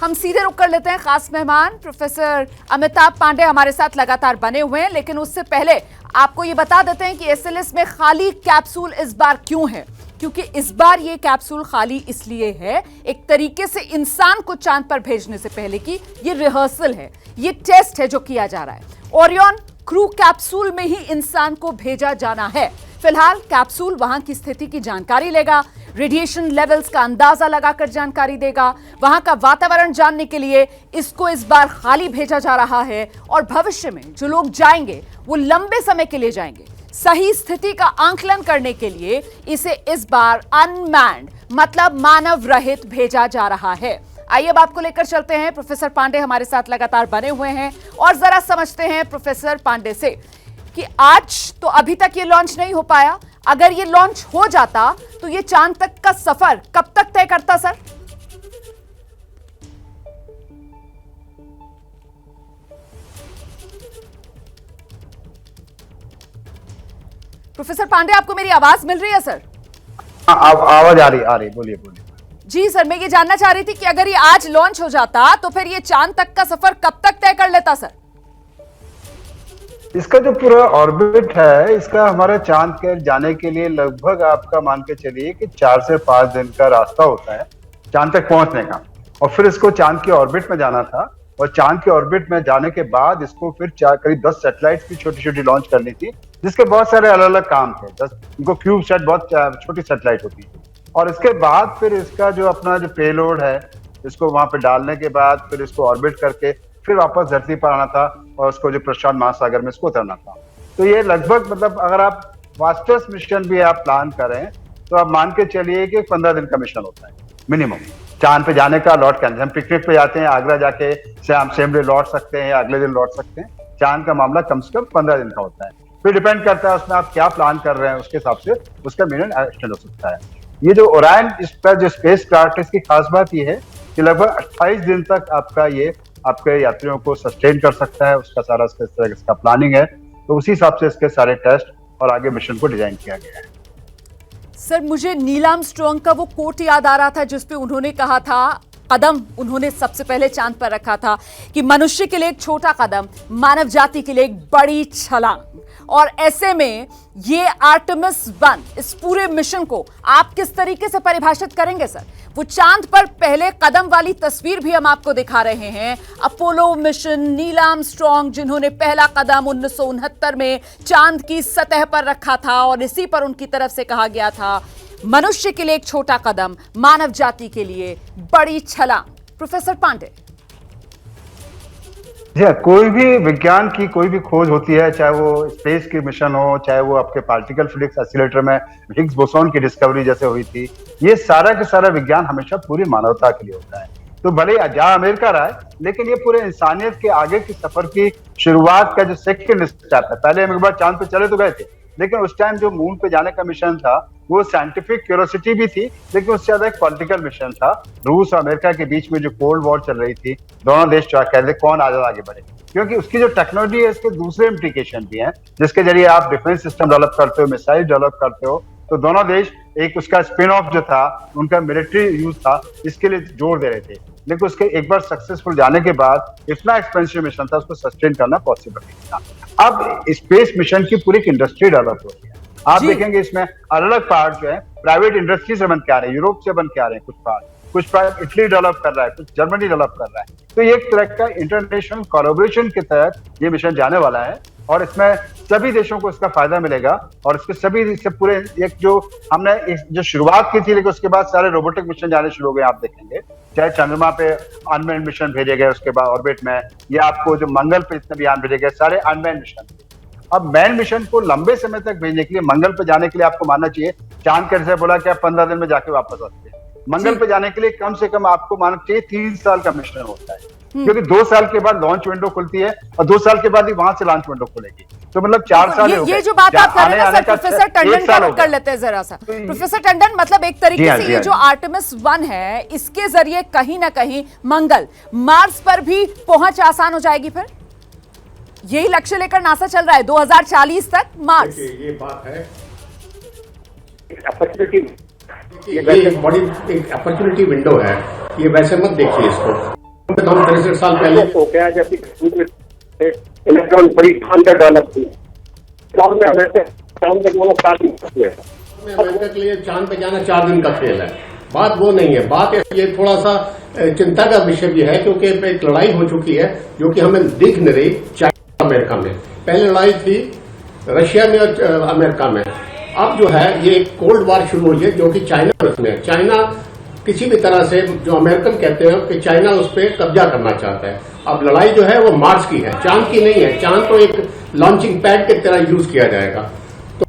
हम सीधे रुक कर लेते हैं खास मेहमान प्रोफेसर अमिताभ पांडे हमारे साथ लगातार बने हुए हैं, लेकिन उससे पहले आपको ये बता देते हैं कि एसएलएस में खाली कैप्सूल इस बार क्यों है। क्योंकि इस बार ये कैप्सूल खाली इसलिए है, एक तरीके से इंसान को चांद पर भेजने से पहले की ये रिहर्सल है, ये टेस्ट है जो किया जा रहा है। ओरियन क्रू कैप्सूल में ही इंसान को भेजा जाना है। फिलहाल कैप्सूल वहां की स्थिति की जानकारी लेगा, रेडिएशन लेवल्स का अंदाजा लगाकर जानकारी देगा, वहां का वातावरण जानने के लिए इसको इस बार खाली भेजा जा रहा है। और भविष्य में जो लोग जाएंगे वो लंबे समय के लिए जाएंगे। सही स्थिति का आंकलन करने के लिए इसे इस बार अनमैन्ड मतलब मानव रहित भेजा जा रहा है। आइए अब आपको लेकर चलते हैं, प्रोफेसर पांडे हमारे साथ लगातार बने हुए हैं और जरा समझते हैं प्रोफेसर पांडे से कि आज तो अभी तक ये लॉन्च नहीं हो पाया, अगर ये लॉन्च हो जाता तो ये चांद तक का सफर कब तक तय करता सर? प्रोफेसर पांडे आपको मेरी आवाज मिल रही है सर? आवाज आ रही, बोलिए। जी सर, मैं ये जानना चाह रही थी कि अगर ये आज लॉन्च हो जाता तो फिर ये चांद तक का सफर कब तक तय कर लेता सर? इसका जो पूरा ऑर्बिट है, इसका हमारे चांद के जाने के लिए लगभग आपका मान के चलिए कि 4 से 5 दिन का रास्ता होता है चांद तक पहुंचने का। और फिर इसको चांद के ऑर्बिट में जाना था, और चांद के ऑर्बिट में जाने के बाद इसको फिर करीब 10 सैटेलाइट्स की छोटी लॉन्च करनी थी, जिसके बहुत सारे अलग अलग काम थे। 10 इनको क्यूब सेट, बहुत छोटी सैटेलाइट होती है। और इसके बाद फिर इसका जो अपना जो पेलोड है, इसको वहां पे डालने के बाद फिर इसको ऑर्बिट करके फिर वापस धरती पर आना था और उसको जो प्रशांत महासागर में इसको उतरना था। तो ये लगभग मतलब अगर आप फास्टेस्ट मिशन भी आप प्लान करें तो आप मान के चलिए कि 15 दिन का मिशन होता है मिनिमम। चांद पे जाने का लौट कर, हम पिकनिक पे जाते हैं आगरा जाके हम सेम डे लौट सकते हैं या अगले दिन लौट सकते हैं। चांद का मामला कम से कम 15 दिन का होता है। फिर डिपेंड करता है उसमें आप क्या प्लान कर रहे हैं, उसके हिसाब से उसका मिशन एक्सटेंड हो सकता है। ये जो ओरायन इसका जो स्पेस क्राफ्ट है, इसकी खास बात ये है कि लगभग 28 दिन तक आपका ये आपके यात्रियों को सस्टेन कर सकता है। उसका सारा इसका प्लानिंग है, तो उसी हिसाब से इसके सारे टेस्ट और आगे मिशन को डिजाइन किया गया है। सर, मुझे नील आर्मस्ट्रांग का वो कोट याद आ रहा था जिसपे उन्होंने कहा था, कदम उन्होंने सबसे पहले चांद पर रखा था कि मनुष्य के लिए एक छोटा कदम, मानव जाति के लिए एक बड़ी छलांग। और ऐसे में ये आर्टेमिस 1 इस पूरे मिशन को आप किस तरीके से परिभाषित करेंगे सर? वो चांद पर पहले कदम वाली तस्वीर भी हम आपको दिखा रहे हैं। अपोलो मिशन, नील आर्मस्ट्रांग जिन्होंने पहला कदम 1969 में चांद की सतह पर रखा था, और इसी पर उनकी तरफ से कहा गया था मनुष्य के लिए एक छोटा कदम, मानव जाति के लिए बड़ी छलांग। प्रोफेसर पांडे, कोई भी विज्ञान की कोई भी खोज होती है, चाहे वो स्पेस की मिशन हो, चाहे वो आपके पार्टिकल फिजिक्स एक्सीलरेटर में हिग्स बोसॉन की डिस्कवरी जैसे हुई थी, ये सारा का सारा विज्ञान हमेशा पूरी मानवता के लिए होता है। तो भले जहां अमेरिका रहा है, लेकिन ये पूरे इंसानियत के आगे की सफर की शुरुआत का जो सेकंड स्टेप है। पहले हम एक बार चांद पे चले तो गए थे, लेकिन उस टाइम जो मून पे जाने का मिशन था वो साइंटिफिक क्यूरियोसिटी भी थी, लेकिन उससे ज्यादा एक पॉलिटिकल मिशन था। रूस और अमेरिका के बीच में जो कोल्ड वॉर चल रही थी, दोनों देश कहते कौन आगे बढ़े, क्योंकि उसकी जो टेक्नोलॉजी है इसके दूसरे इम्प्लीकेशन भी हैं, जिसके जरिए आप डिफेंस सिस्टम डेवलप करते हो, मिसाइल डेवलप करते हो। तो दोनों देश एक उसका स्पिन ऑफ जो था उनका मिलिट्री यूज था, इसके लिए जोर दे रहे थे। लेकिन उसके एक बार सक्सेसफुल जाने के बाद इतना एक्सपेंसिव मिशन था, उसको सस्टेन करना पॉसिबल नहीं था। अब स्पेस मिशन की पूरी इंडस्ट्री डेवलप हो रही है। आप देखेंगे इसमें अलग अलग पार्ट जो है प्राइवेट इंडस्ट्री से बन के आ रहे हैं, यूरोप से बन के आ रहे हैं, कुछ पार्ट इटली डेवलप कर रहा है, कुछ जर्मनी डेवलप कर रहा है। तो ये एक तरह का इंटरनेशनल कोलैबोरेशन के तहत ये मिशन जाने वाला है, और इसमें सभी देशों को इसका फायदा मिलेगा। और इसके सभी इससे पूरे एक जो हमने जो शुरुआत की थी, लेकिन उसके बाद सारे रोबोटिक मिशन जाने शुरू हो गए। आप देखेंगे चाहे चंद्रमा पे अनमैन्ड मिशन भेजे गए, उसके बाद ऑर्बिट में, या आपको जो मंगल पे जितने भी यान भेजे गए, सारे अनमैन्ड मिशन थे। अब मैन मिशन को लंबे समय तक भेजने के लिए, मंगल पे जाने के लिए आपको मानना चाहिए, चांद के जैसे बोला कि आप 15 दिन में जाके वापस आते हैं। मंगल पे जाने के लिए कम से कम आपको मानना चाहिए 3 साल का मिशन होता है, क्योंकि 2 साल के बाद लॉन्च विंडो खुलती है और 2 साल के बाद ही वहां से लॉन्च विंडो खुलेगी। तो मतलब 4 साल हो गए। ये जो बात आप कर रहे हैं सर, प्रोफेसर टंडन का कर लेते हैं जरा सा। प्रोफेसर टंडन, मतलब एक तरीके से ये जो आर्टेमिस 1 है, इसके जरिए कहीं ना कहीं मंगल, मार्स पर भी पहुंच आसान हो जाएगी। फिर यही लक्ष्य लेकर नासा चल रहा है 2040 तक मार्स। ये बात है, अपॉर्चुनिटी विंडो है, ये वैसे मत देखिए इसको। हम 63 साल पहले हो गया जब इलेक्ट्रॉन बड़ी शानदार डेवलप हुई में अमेरिका के लिए चांद पे जाना 4 दिन का खेल है। बात वो नहीं है, बात ये थोड़ा सा चिंता का विषय भी है, क्योंकि एक लड़ाई हो चुकी है जो कि हमें दिख नहीं रही चाइना अमेरिका में। पहले लड़ाई थी रशिया में और अमेरिका में, अब जो है ये एक कोल्ड वार शुरू हुई है जो कि चाइना में। चाइना किसी भी तरह से, जो अमेरिकन कहते हैं कि चाइना उस पर कब्जा करना चाहता है। अब लड़ाई जो है वो मार्स की है, चांद की नहीं है। चांद तो एक लॉन्चिंग पैड की तरह यूज किया जाएगा। तो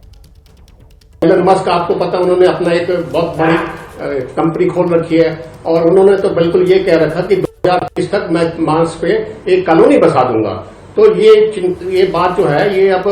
एलन मस्क, आपको पता, उन्होंने अपना एक बहुत बड़ी कंपनी खोल रखी है और उन्होंने तो बिल्कुल ये कह रखा कि 2030 तक मैं मार्स पे एक कॉलोनी बसा दूंगा। तो ये बात जो है ये अब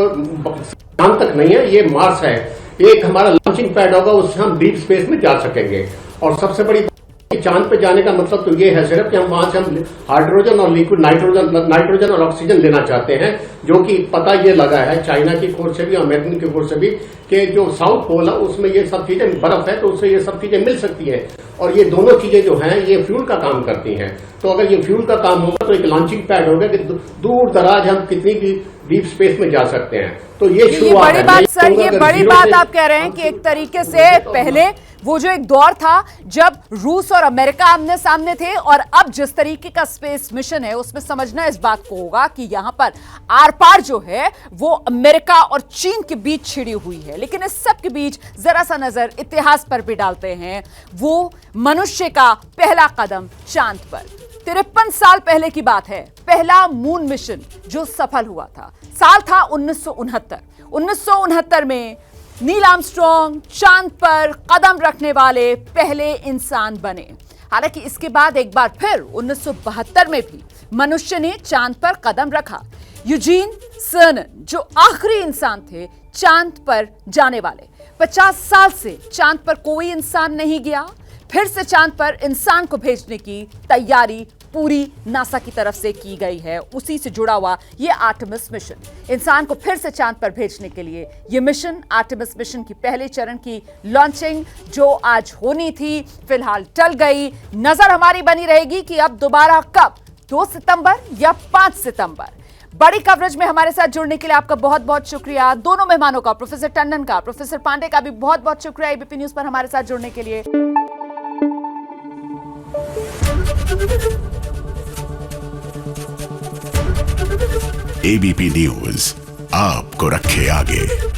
चांद तक नहीं है, ये मार्स है। एक हमारा लॉन्चिंग पैड होगा, उससे हम डीप स्पेस में जा सकेंगे। और सबसे बड़ी चांद पे जाने का मतलब तो ये है सिर्फ कि हम वहां से हम हाइड्रोजन और लिक्विड नाइट्रोजन और ऑक्सीजन लेना चाहते हैं, जो कि पता ये लगा है चाइना की खोज से भी, अमेरिकन की खोज से भी, कि जो साउथ पोल है उसमें ये सब चीजें बर्फ है, तो उससे ये सब चीजें मिल सकती है। और ये दोनों चीजें जो हैं ये फ्यूल का काम करती हैं। तो अगर ये फ्यूल का काम होगा तो एक लॉन्चिंग पैड होगा कि दूर दराज हम कितनी भी डीप स्पेस में जा सकते हैं। तो ये शुरुआत बड़ी बात सर, ये बड़ी बात आप कह रहे हैं कि एक तरीके से पहले वो जो एक दौर था जब रूस और अमेरिका आमने सामने थे, और अब जिस तरीके का स्पेस मिशन है उसमें समझना इस बात को होगा कि यहां पर आर पार जो है वो अमेरिका और चीन के बीच छिड़ी हुई है। लेकिन इस सब के बीच जरा सा नजर इतिहास पर भी डालते हैं। वो मनुष्य का पहला कदम चांद पर 53 साल पहले की बात है, पहला मून मिशन जो सफल हुआ था। साल था 1969। 1969 में नील आर्मस्ट्रॉन्ग चांद पर कदम रखने वाले पहले इंसान बने। हालांकि इसके बाद एक बार फिर 1972 में भी मनुष्य ने चांद पर कदम रखा। यूजीन सर्नन जो आखिरी इंसान थे चांद पर जाने वाले। 50 साल से चांद पर कोई इंसान नहीं गया। फिर से चांद पर इंसान को भेजने की तैयारी पूरी नासा की तरफ से की गई है। उसी से जुड़ा हुआ ये आर्टेमिस मिशन, इंसान को फिर से चांद पर भेजने के लिए ये मिशन, आर्टेमिस मिशन की पहले चरण की लॉन्चिंग जो आज होनी थी, फिलहाल टल गई। नजर हमारी बनी रहेगी कि अब दोबारा कब, 2 सितंबर या 5 सितंबर। बड़ी कवरेज में हमारे साथ जुड़ने के लिए आपका बहुत बहुत शुक्रिया। दोनों मेहमानों का, प्रोफेसर टंडन का, प्रोफेसर पांडे का भी बहुत बहुत शुक्रिया एबीपी न्यूज पर हमारे साथ जुड़ने के लिए। एबीपी न्यूज आपको रखे आगे।